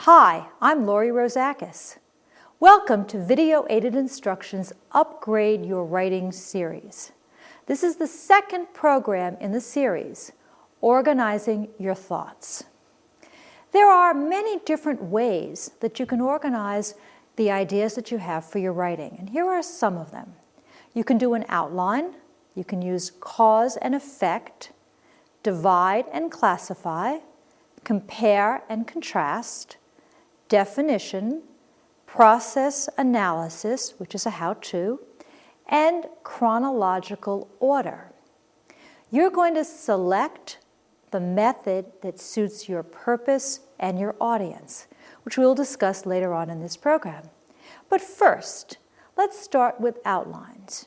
Hi, I'm Lori Rozakis. Welcome to Video Aided Instruction's Upgrade Your Writing series. This is the second program in the series, Organizing Your Thoughts. There are many different ways that you can organize the ideas that you have for your writing, and here are some of them. You can do an outline, you can use cause and effect, divide and classify, compare and contrast, definition, process analysis, which is a how-to, and chronological order. You're going to select the method that suits your purpose and your audience, which we'll discuss later on in this program. But first, let's start with outlines.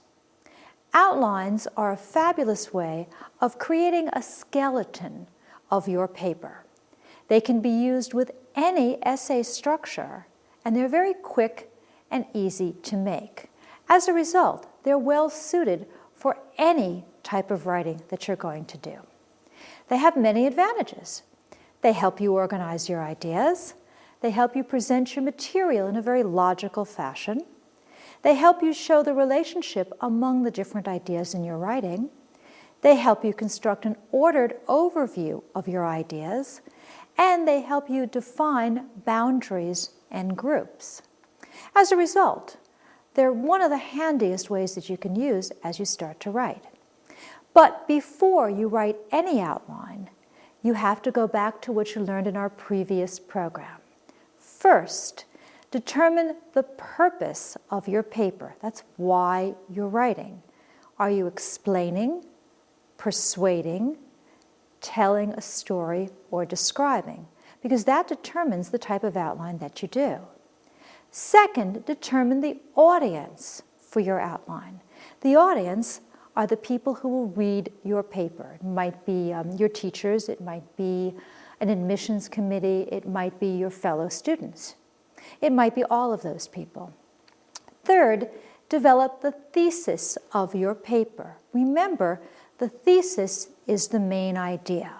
Outlines are a fabulous way of creating a skeleton of your paper. They can be used with any essay structure, and they're very quick and easy to make. As a result, they're well suited for any type of writing that you're going to do. They have many advantages. They help you organize your ideas. They help you present your material in a very logical fashion. They help you show the relationship among the different ideas in your writing. They help you construct an ordered overview of your ideas. And they help you define boundaries and groups. As a result, they're one of the handiest ways that you can use as you start to write. But before you write any outline, you have to go back to what you learned in our previous program. First, determine the purpose of your paper. That's why you're writing. Are you explaining, persuading, telling a story, or describing? Because that determines the type of outline that you do. Second, determine the audience for your outline. The audience are the people who will read your paper. It might be your teachers, it might be an admissions committee, it might be your fellow students. It might be all of those people. Third, develop the thesis of your paper. Remember, the thesis is the main idea.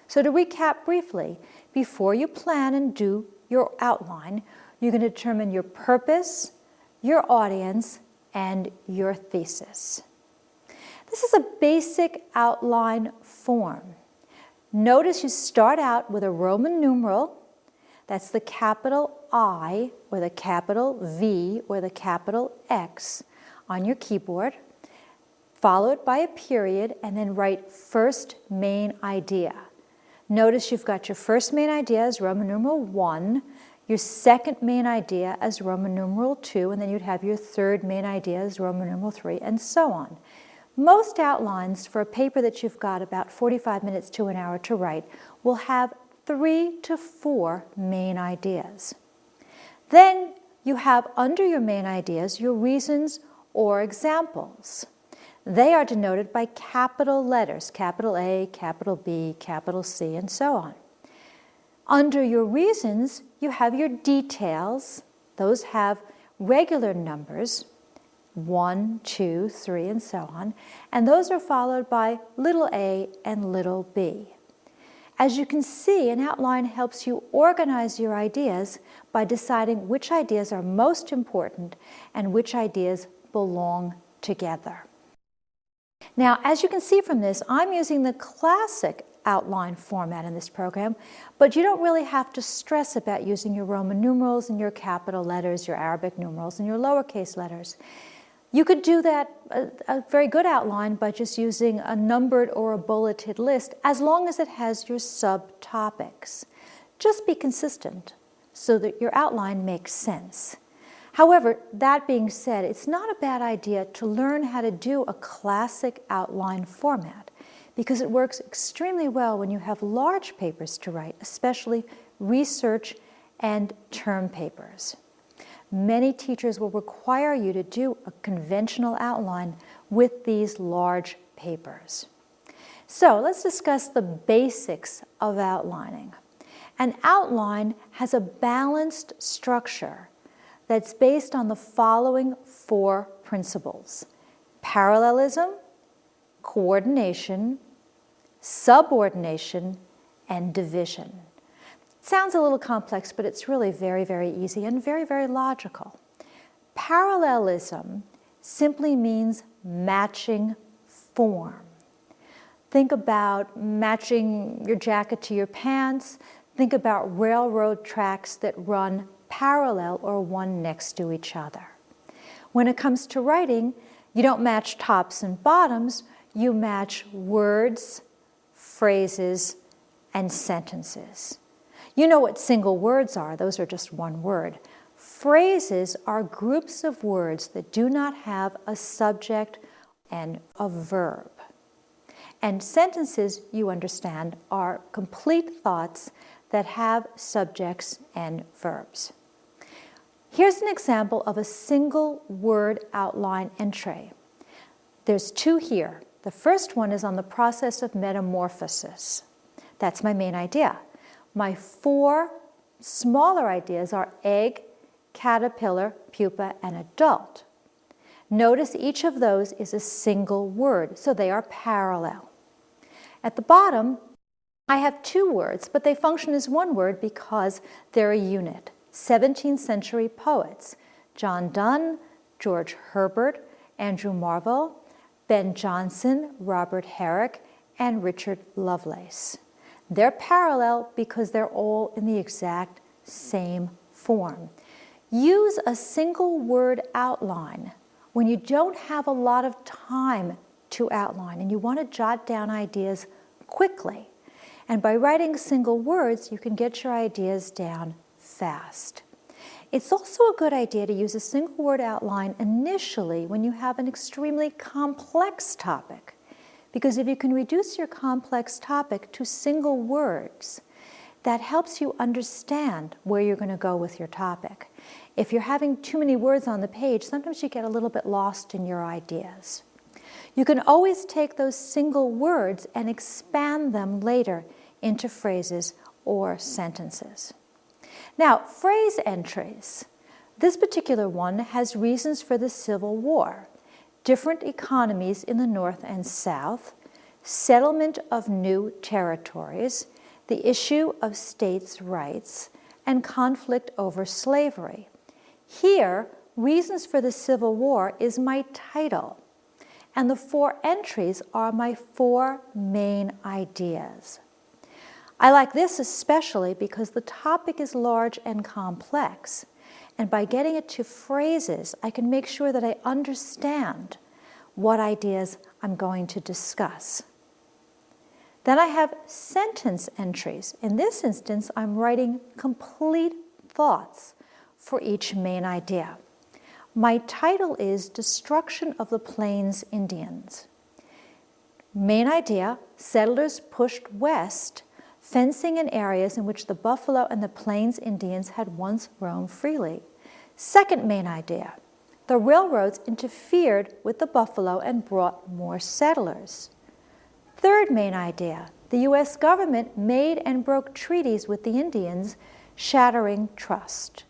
So to recap briefly, before you plan and do your outline, you're going to determine your purpose, your audience, and your thesis. This is a basic outline form. Notice you start out with a Roman numeral. That's the capital I, or the capital V, or the capital X on your keyboard. Follow it by a period, and then write first main idea. Notice you've got your first main idea as Roman numeral 1, your second main idea as Roman numeral 2, and then you'd have your third main idea as Roman numeral 3, and so on. Most outlines for a paper that you've got about 45 minutes to an hour to write will have 3 to 4 main ideas. Then you have under your main ideas your reasons or examples. They are denoted by capital letters, capital A, capital B, capital C, and so on. Under your reasons, you have your details. Those have regular numbers, 1, 2, 3, and so on. And those are followed by little a and little b. As you can see, an outline helps you organize your ideas by deciding which ideas are most important and which ideas belong together. Now, as you can see from this, I'm using the classic outline format in this program, but you don't really have to stress about using your Roman numerals and your capital letters, your Arabic numerals, and your lowercase letters. You could do that, a very good outline, by just using a numbered or a bulleted list, as long as it has your subtopics. Just be consistent so that your outline makes sense. However, that being said, it's not a bad idea to learn how to do a classic outline format, because it works extremely well when you have large papers to write, especially research and term papers. Many teachers will require you to do a conventional outline with these large papers. So let's discuss the basics of outlining. An outline has a balanced structure that's based on the following 4 principles: parallelism, coordination, subordination, and division. sounds a little complex, but it's really very, very easy and very, very logical. Parallelism simply means matching form. Think about matching your jacket to your pants. Think about railroad tracks that run parallel or one next to each other. When it comes to writing, you don't match tops and bottoms, you match words, phrases, and sentences. You know what single words are, those are just one word. Phrases are groups of words that do not have a subject and a verb. And sentences, you understand, are complete thoughts that have subjects and verbs. Here's an example of a single word outline entry. There's two here. The first one is on the process of metamorphosis. That's my main idea. My four smaller ideas are egg, caterpillar, pupa, and adult. Notice each of those is a single word, so they are parallel. At the bottom, I have two words, but they function as one word because they're a unit. 17th century poets, John Donne, George Herbert, Andrew Marvell, Ben Jonson, Robert Herrick, and Richard Lovelace. They're parallel because they're all in the exact same form. Use a single word outline when you don't have a lot of time to outline and you want to jot down ideas quickly. And by writing single words, you can get your ideas down fast. It's also a good idea to use a single word outline initially when you have an extremely complex topic. Because if you can reduce your complex topic to single words, that helps you understand where you're going to go with your topic. If you're having too many words on the page, sometimes you get a little bit lost in your ideas. You can always take those single words and expand them later into phrases or sentences. Now, phrase entries. This particular one has reasons for the Civil War, different economies in the North and South, settlement of new territories, the issue of states' rights, and conflict over slavery. Here, Reasons for the Civil War is my title, and the four entries are my four main ideas. I like this especially because the topic is large and complex, and by getting it to phrases, I can make sure that I understand what ideas I'm going to discuss. Then I have sentence entries. In this instance, I'm writing complete thoughts for each main idea. My title is Destruction of the Plains Indians. Main idea, settlers pushed west, fencing in areas in which the buffalo and the Plains Indians had once roamed freely. Second main idea, the railroads interfered with the buffalo and brought more settlers. Third main idea, the U.S. government made and broke treaties with the Indians, shattering trust.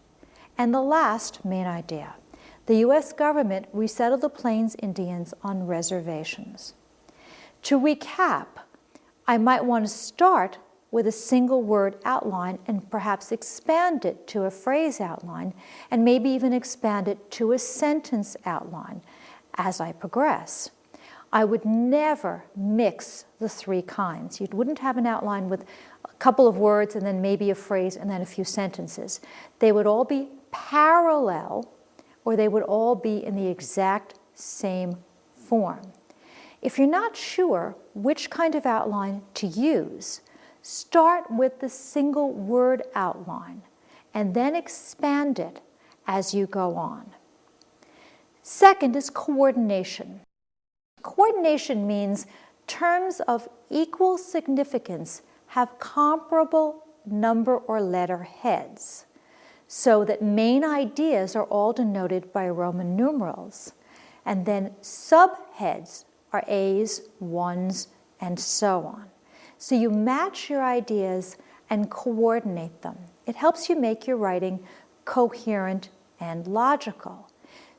And the last main idea, the U.S. government resettled the Plains Indians on reservations. To recap, I might want to start with a single word outline and perhaps expand it to a phrase outline and maybe even expand it to a sentence outline as I progress. I would never mix the three kinds. You wouldn't have an outline with a couple of words and then maybe a phrase and then a few sentences. They would all be parallel or they would all be in the exact same form. If you're not sure which kind of outline to use, start with the single word outline and then expand it as you go on. Second is coordination. Coordination means terms of equal significance have comparable number or letter heads, so that main ideas are all denoted by Roman numerals, and then subheads are A's, ones, and so on. So you match your ideas and coordinate them. It helps you make your writing coherent and logical.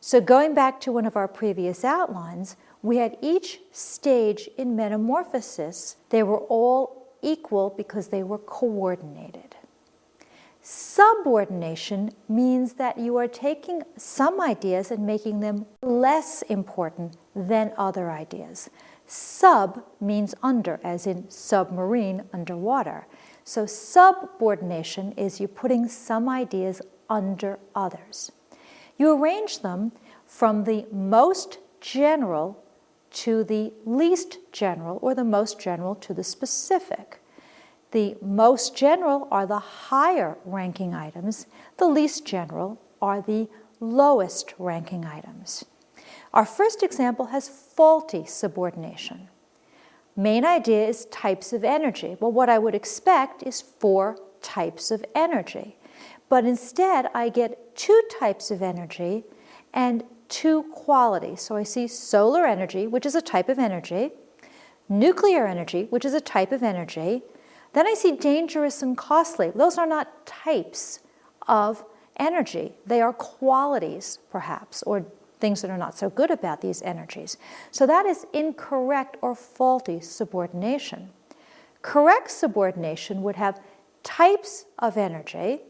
So going back to one of our previous outlines, we had each stage in metamorphosis. They were all equal because they were coordinated. Subordination means that you are taking some ideas and making them less important than other ideas. Sub means under, as in submarine, underwater. So subordination is you're putting some ideas under others. You arrange them from the most general to the least general, or the most general to the specific. The most general are the higher ranking items. The least general are the lowest ranking items. Our first example has faulty subordination. Main idea is types of energy. Well, what I would expect is 4 types of energy. But instead, I get 2 types of energy and 2 qualities. So I see solar energy, which is a type of energy, nuclear energy, which is a type of energy. Then I see dangerous and costly. Those are not types of energy. They are qualities, perhaps, or things that are not so good about these energies. So that is incorrect or faulty subordination. Correct subordination would have types of energy,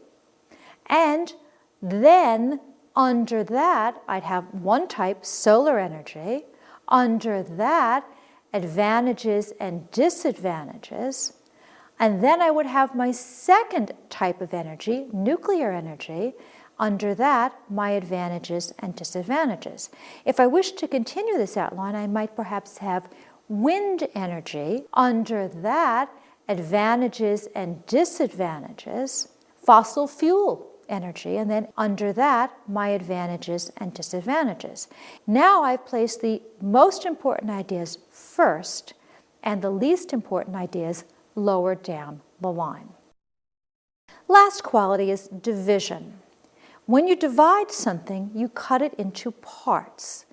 and then under that, I'd have one type, solar energy. Under that, advantages and disadvantages. And then I would have my second type of energy, nuclear energy. Under that, my advantages and disadvantages. If I wish to continue this outline, I might perhaps have wind energy. Under that, advantages and disadvantages. Fossil fuel energy, and then under that, my advantages and disadvantages. Now I've placed the most important ideas first and the least important ideas lower down the line. Last quality is division. When you divide something, you cut it into parts.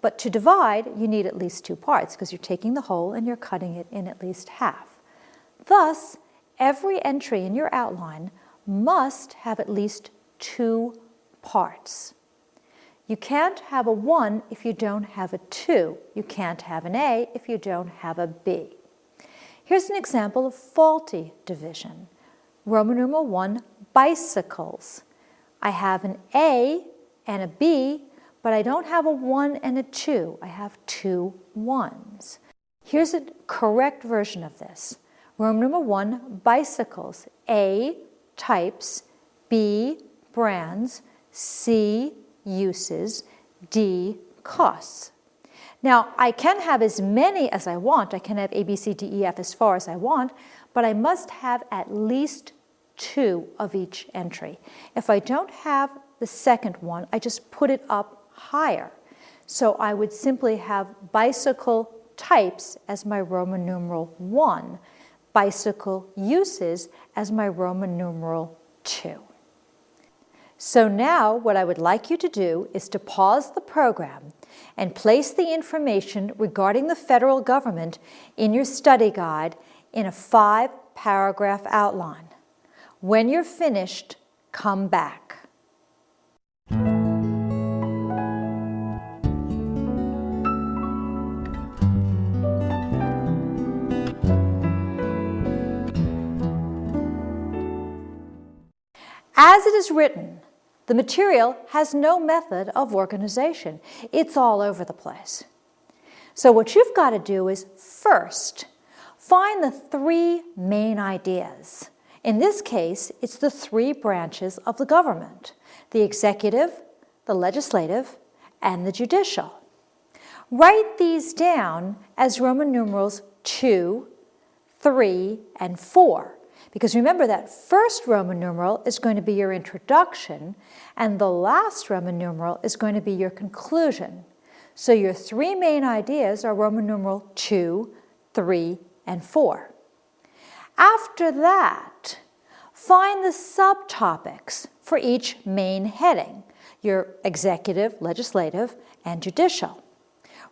But to divide, you need at least 2 parts because you're taking the whole and you're cutting it in at least half. Thus, every entry in your outline must have at least 2 parts. You can't have a 1 if you don't have a 2. You can't have an A if you don't have a B. Here's an example of faulty division. Roman numeral 1, bicycles. I have an A and a B, but I don't have a 1 and a 2. I have 2 1s. Here's a correct version of this. Roman numeral 1, bicycles. A, types. B, brands. C, uses. D, costs. Now, I can have as many as I want. I can have A, B, C, D, E, F as far as I want, but I must have at least 2 of each entry. If I don't have the second one, I just put it up higher. So I would simply have bicycle types as my Roman numeral 1, bicycle uses as my Roman numeral 2. So now what I would like you to do is to pause the program and place the information regarding the federal government in your study guide in a 5-paragraph outline. When you're finished, come back. As it is written, the material has no method of organization. It's all over the place. So what you've got to do is first find the 3 main ideas. In this case, it's the 3 branches of the government: the executive, the legislative, and the judicial. Write these down as Roman numerals 2, 3, and 4. Because remember, that first Roman numeral is going to be your introduction, and the last Roman numeral is going to be your conclusion. So your 3 main ideas are Roman numeral 2, 3, and 4. After that, find the subtopics for each main heading, your executive, legislative, and judicial.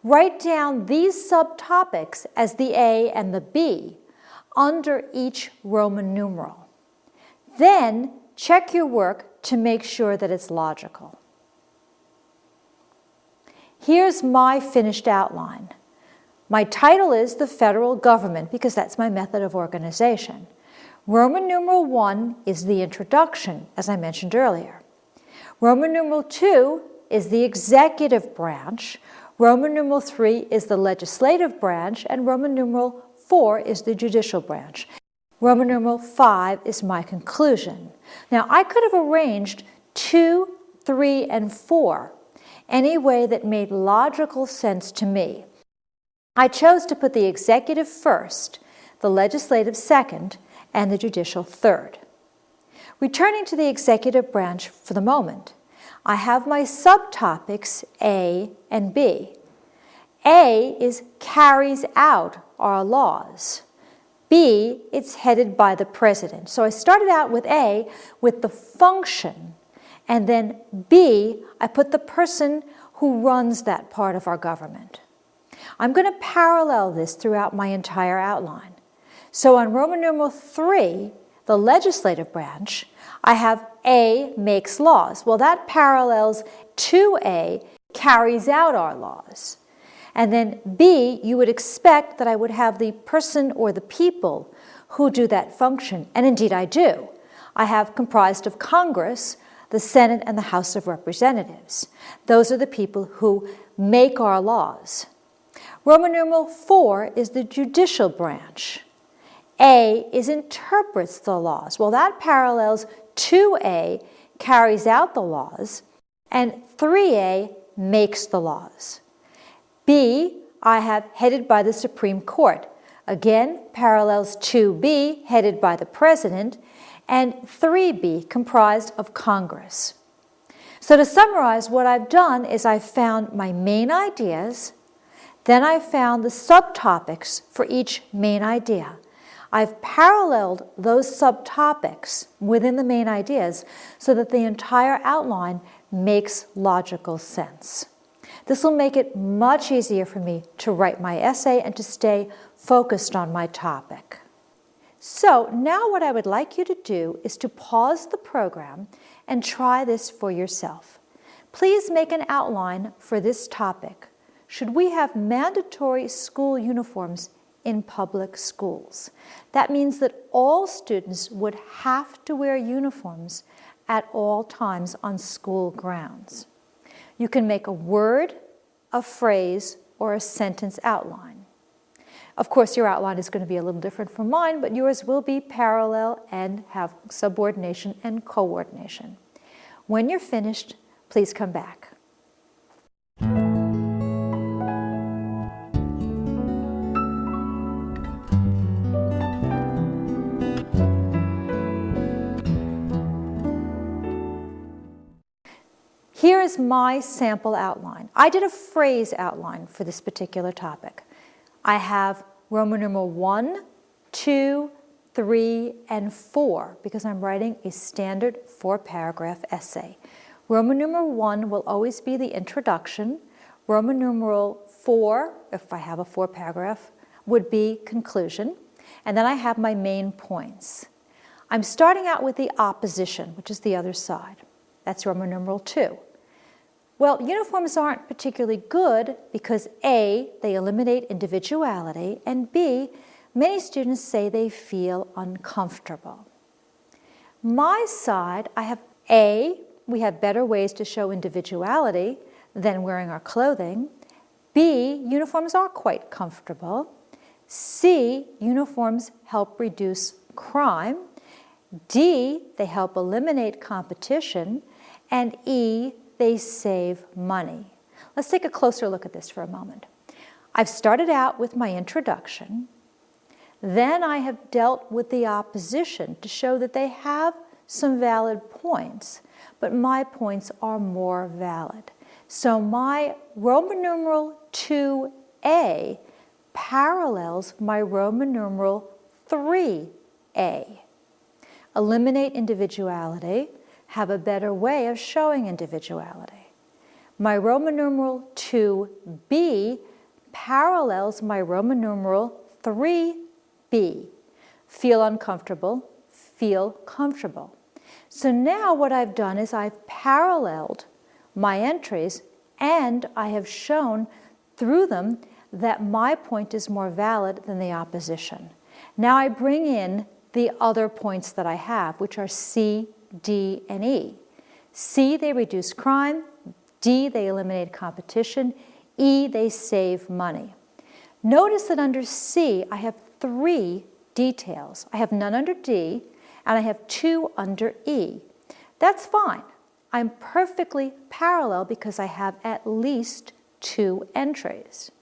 Write down these subtopics as the A and the B under each Roman numeral. Then check your work to make sure that it's logical. Here's my finished outline. My title is the federal government because that's my method of organization. Roman numeral 1 is the introduction, as I mentioned earlier. Roman numeral 2 is the executive branch. Roman numeral 3 is the legislative branch, and Roman numeral 4 is the judicial branch. Roman numeral 5 is my conclusion. Now, I could have arranged 2, 3, and 4 any way that made logical sense to me. I chose to put the executive first, the legislative second, and the judicial third. Returning to the executive branch for the moment, I have my subtopics A and B. A is carries out our laws. B, it's headed by the president. So I started out with A, with the function, and then B, I put the person who runs that part of our government. I'm going to parallel this throughout my entire outline. So on Roman numeral 3, the legislative branch, I have A makes laws. Well, that parallels 2A, carries out our laws. And then B, you would expect that I would have the person or the people who do that function, and indeed I do. I have comprised of Congress, the Senate, and the House of Representatives. Those are the people who make our laws. Roman numeral 4 is the judicial branch. A is interprets the laws. Well, that parallels 2A, carries out the laws, and 3A makes the laws. B, I have headed by the Supreme Court. Again, parallels 2B, headed by the President, and 3B, comprised of Congress. So to summarize, what I've done is I've found my main ideas, then I've found the subtopics for each main idea. I've paralleled those subtopics within the main ideas so that the entire outline makes logical sense. This will make it much easier for me to write my essay and to stay focused on my topic. So now what I would like you to do is to pause the program and try this for yourself. Please make an outline for this topic. Should we have mandatory school uniforms in public schools? That means that all students would have to wear uniforms at all times on school grounds. You can make a word, a phrase, or a sentence outline. Of course, your outline is going to be a little different from mine, but yours will be parallel and have subordination and coordination. When you're finished, please come back. Here is my sample outline. I did a phrase outline for this particular topic. I have Roman numeral 1, 2, 3, and 4 because I'm writing a standard 4-paragraph essay. Roman numeral 1 will always be the introduction. Roman numeral 4, if I have a 4-paragraph, would be conclusion. And then I have my main points. I'm starting out with the opposition, which is the other side. That's Roman numeral 2. Well, uniforms aren't particularly good because A, they eliminate individuality, and B, many students say they feel uncomfortable. My side, I have A, we have better ways to show individuality than wearing our clothing. B, uniforms are quite comfortable. C, uniforms help reduce crime. D, they help eliminate competition. And E, they save money. Let's take a closer look at this for a moment. I've started out with my introduction. Then I have dealt with the opposition to show that they have some valid points, but my points are more valid. So my Roman numeral 2A parallels my Roman numeral 3A. Eliminate individuality, have a better way of showing individuality. My Roman numeral 2B parallels my Roman numeral 3B. Feel uncomfortable, feel comfortable. So now what I've done is I've paralleled my entries and I have shown through them that my point is more valid than the opposition. Now I bring in the other points that I have, which are C, D, and E. C, they reduce crime. D, they eliminate competition. E, they save money. Notice that under C, I have 3 details. I have none under D, and I have 2 under E. That's fine. I'm perfectly parallel because I have at least 2 entries.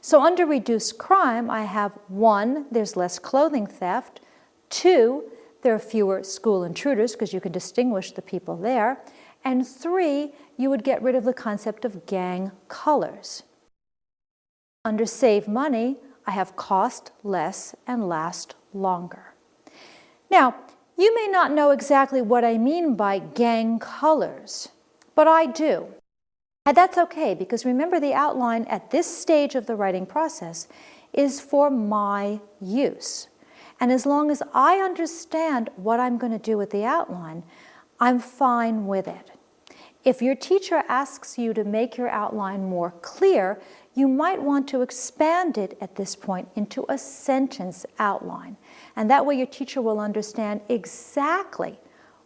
So under reduced crime, I have 1, there's less clothing theft. 2, there are fewer school intruders because you can distinguish the people there. And 3, you would get rid of the concept of gang colors. Under save money, I have cost less and last longer. Now, you may not know exactly what I mean by gang colors, but I do. And that's okay, because remember, the outline at this stage of the writing process is for my use. And as long as I understand what I'm going to do with the outline, I'm fine with it. If your teacher asks you to make your outline more clear, you might want to expand it at this point into a sentence outline. And that way your teacher will understand exactly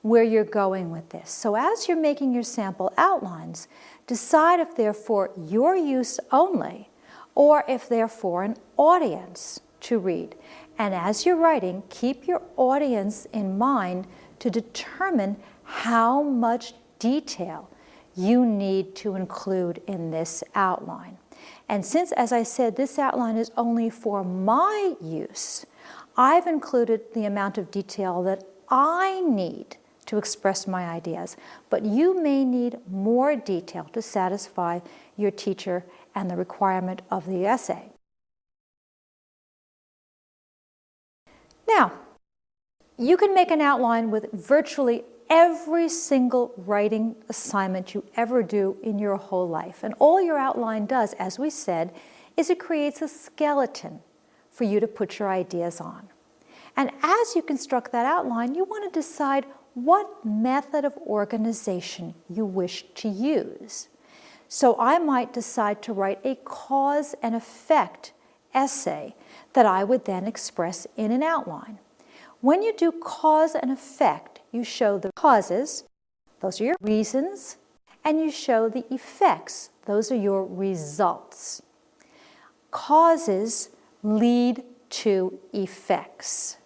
where you're going with this. So as you're making your sample outlines, decide if they're for your use only or if they're for an audience to read. And as you're writing, keep your audience in mind to determine how much detail you need to include in this outline. And since, as I said, this outline is only for my use, I've included the amount of detail that I need to express my ideas. But you may need more detail to satisfy your teacher and the requirement of the essay. Now, you can make an outline with virtually every single writing assignment you ever do in your whole life. And all your outline does, as we said, is it creates a skeleton for you to put your ideas on. And as you construct that outline, you want to decide what method of organization you wish to use. So I might decide to write a cause and effect essay that I would then express in an outline. When you do cause and effect, you show the causes, those are your reasons, and you show the effects, those are your results. Causes lead to effects.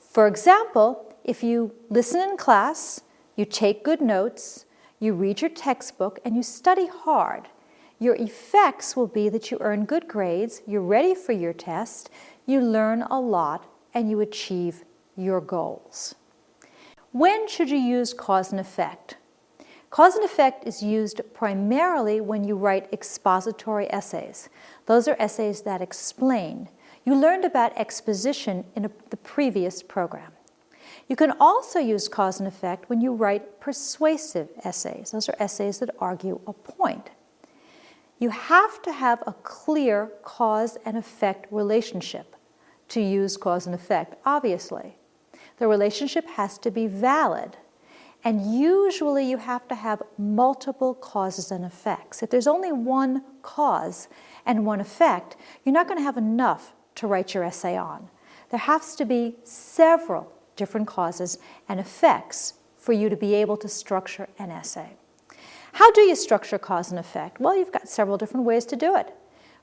For example, if you listen in class, you take good notes, you read your textbook, and you study hard, your effects will be that you earn good grades, you're ready for your test, you learn a lot, and you achieve your goals. When should you use cause and effect? Cause and effect is used primarily when you write expository essays. Those are essays that explain. You learned about exposition in the previous program. You can also use cause and effect when you write persuasive essays. Those are essays that argue a point. You have to have a clear cause and effect relationship to use cause and effect, obviously. The relationship has to be valid. And usually you have to have multiple causes and effects. If there's only one cause and one effect, you're not going to have enough to write your essay on. There has to be several different causes and effects for you to be able to structure an essay. How do you structure cause and effect? Well, you've got several different ways to do it.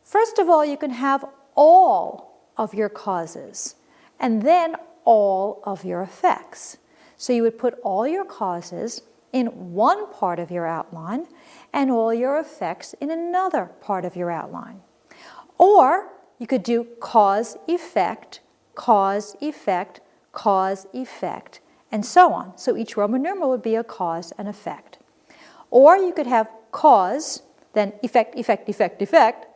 First of all, you can have all of your causes and then all of your effects. So you would put all your causes in one part of your outline and all your effects in another part of your outline. Or you could do cause, effect, cause, effect, cause, effect, and so on. So each Roman numeral would be a cause and effect. Or you could have cause, then effect, effect, effect, effect,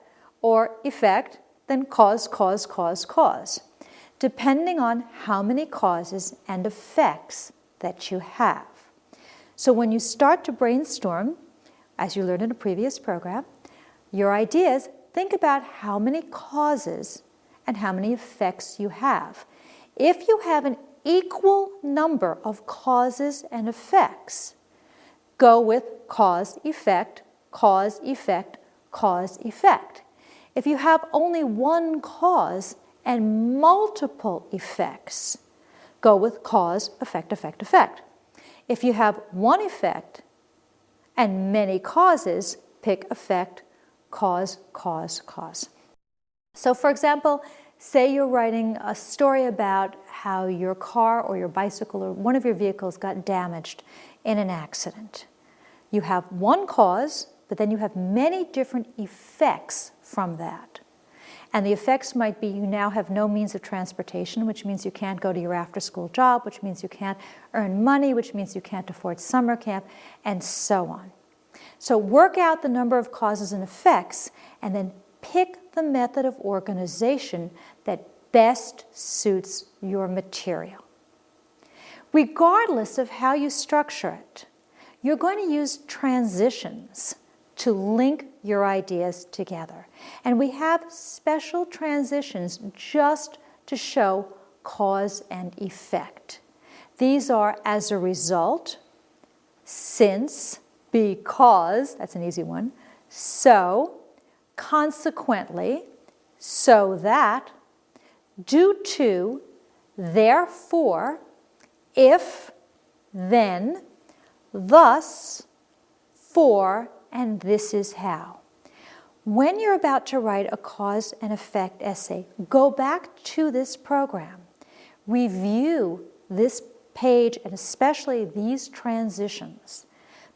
or effect, then cause, cause, cause, cause, depending on how many causes and effects that you have. So when you start to brainstorm, as you learned in a previous program, your ideas, think about how many causes and how many effects you have. If you have an equal number of causes and effects, go with cause, effect, cause, effect, cause, effect. If you have only one cause and multiple effects, go with cause, effect, effect, effect. If you have one effect and many causes, pick effect, cause, cause, cause. So for example, say you're writing a story about how your car or your bicycle or one of your vehicles got damaged in an accident. You have one cause, but then you have many different effects from that. And the effects might be you now have no means of transportation, which means you can't go to your after-school job, which means you can't earn money, which means you can't afford summer camp, and so on. So work out the number of causes and effects, and then pick the method of organization that best suits your material. Regardless of how you structure it, you're going to use transitions to link your ideas together. And we have special transitions just to show cause and effect. These are as a result, since, because, that's an easy one, so, consequently, so that, due to, therefore, if, then, thus, for, and this is how. When you're about to write a cause and effect essay, go back to this program. Review this page and especially these transitions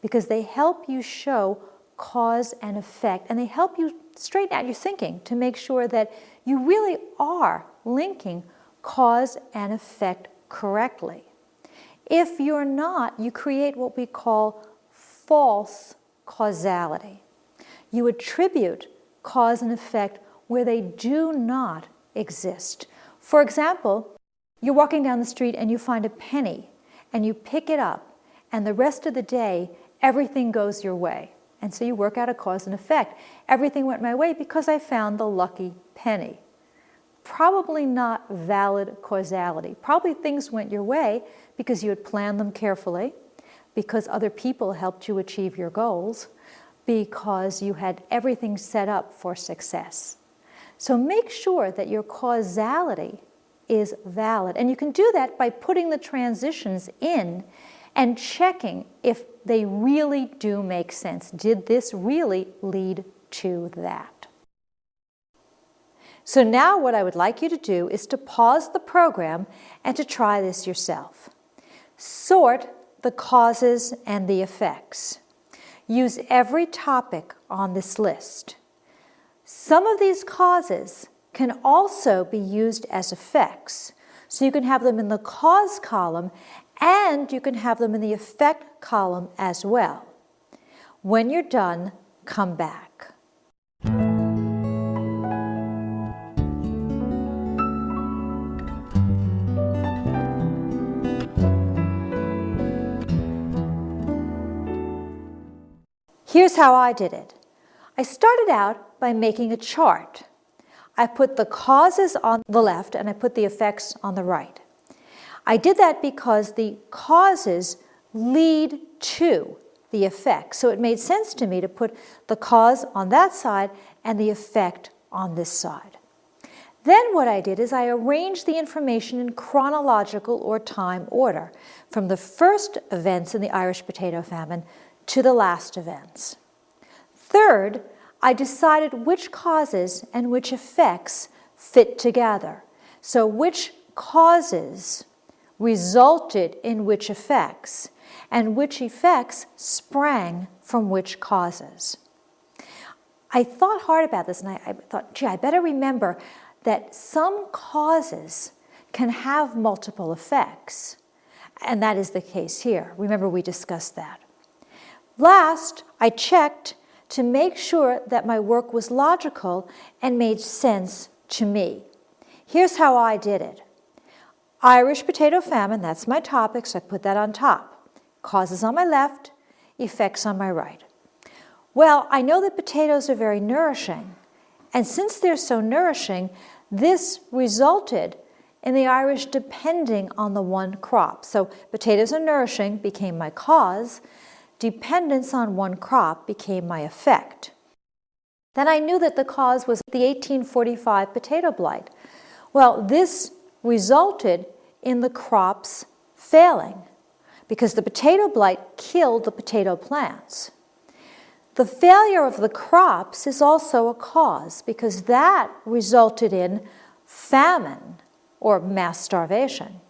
because they help you show cause and effect and they help you straighten out your thinking to make sure that you really are linking cause and effect correctly. If you're not, you create what we call false causality. You attribute cause and effect where they do not exist. For example, you're walking down the street and you find a penny and you pick it up and the rest of the day everything goes your way. And so you work out a cause and effect. Everything went my way because I found the lucky penny. Probably not valid causality. Probably things went your way because you had planned them carefully, because other people helped you achieve your goals, because you had everything set up for success. So make sure that your causality is valid. And you can do that by putting the transitions in and checking if they really do make sense. Did this really lead to that? So now what I would like you to do is to pause the program and to try this yourself. Sort the causes and the effects. Use every topic on this list. Some of these causes can also be used as effects. So you can have them in the cause column and you can have them in the effect column as well. When you're done, come back. Here's how I did it. I started out by making a chart. I put the causes on the left and I put the effects on the right. I did that because the causes lead to the effect. So it made sense to me to put the cause on that side and the effect on this side. Then what I did is I arranged the information in chronological or time order, from the first events in the Irish potato famine to the last events. Third, I decided which causes and which effects fit together. So which causes resulted in which effects, and which effects sprang from which causes. I thought hard about this, and I thought, gee, I better remember that some causes can have multiple effects, and that is the case here. Remember, we discussed that. Last, I checked to make sure that my work was logical and made sense to me. Here's how I did it. Irish potato famine, that's my topic, so I put that on top. Causes on my left, effects on my right. Well, I know that potatoes are very nourishing, and since they're so nourishing, this resulted in the Irish depending on the one crop. So potatoes are nourishing became my cause. Dependence on one crop became my effect. Then I knew that the cause was the 1845 potato blight. Well, this resulted in the crops failing because the potato blight killed the potato plants. The failure of the crops is also a cause because that resulted in famine or mass starvation.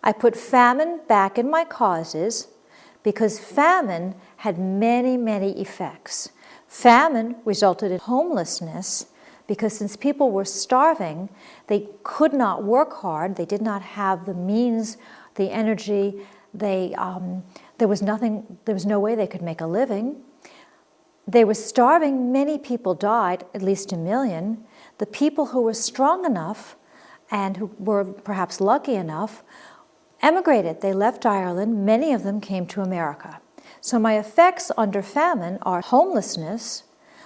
I put famine back in my causes because famine had many, many effects. Famine resulted in homelessness because since people were starving, they could not work hard, they did not have the means, the energy, there was no way they could make a living. They were starving, many people died, at least 1 million. The people who were strong enough and who were perhaps lucky enough emigrated. They left Ireland, many of them came to America. So my effects under famine are homelessness,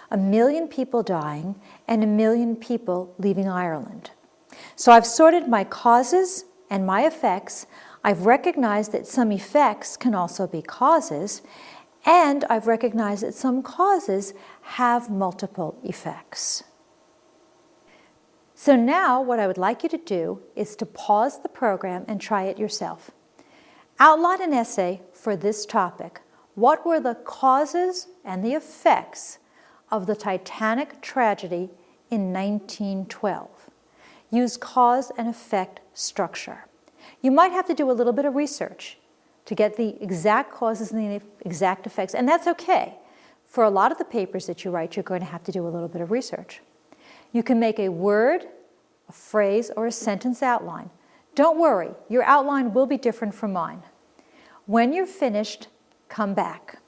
1 million people dying, and 1 million people leaving Ireland. So I've sorted my causes and my effects. I've recognized that some effects can also be causes, and I've recognized that some causes have multiple effects. So now what I would like you to do is to pause the program and try it yourself. Outline an essay for this topic. What were the causes and the effects of the Titanic tragedy in 1912? Use cause and effect structure. You might have to do a little bit of research to get the exact causes and the exact effects, and that's okay. For a lot of the papers that you write, you're going to have to do a little bit of research. You can make a word, a phrase, or a sentence outline. Don't worry, your outline will be different from mine. When you're finished, come back.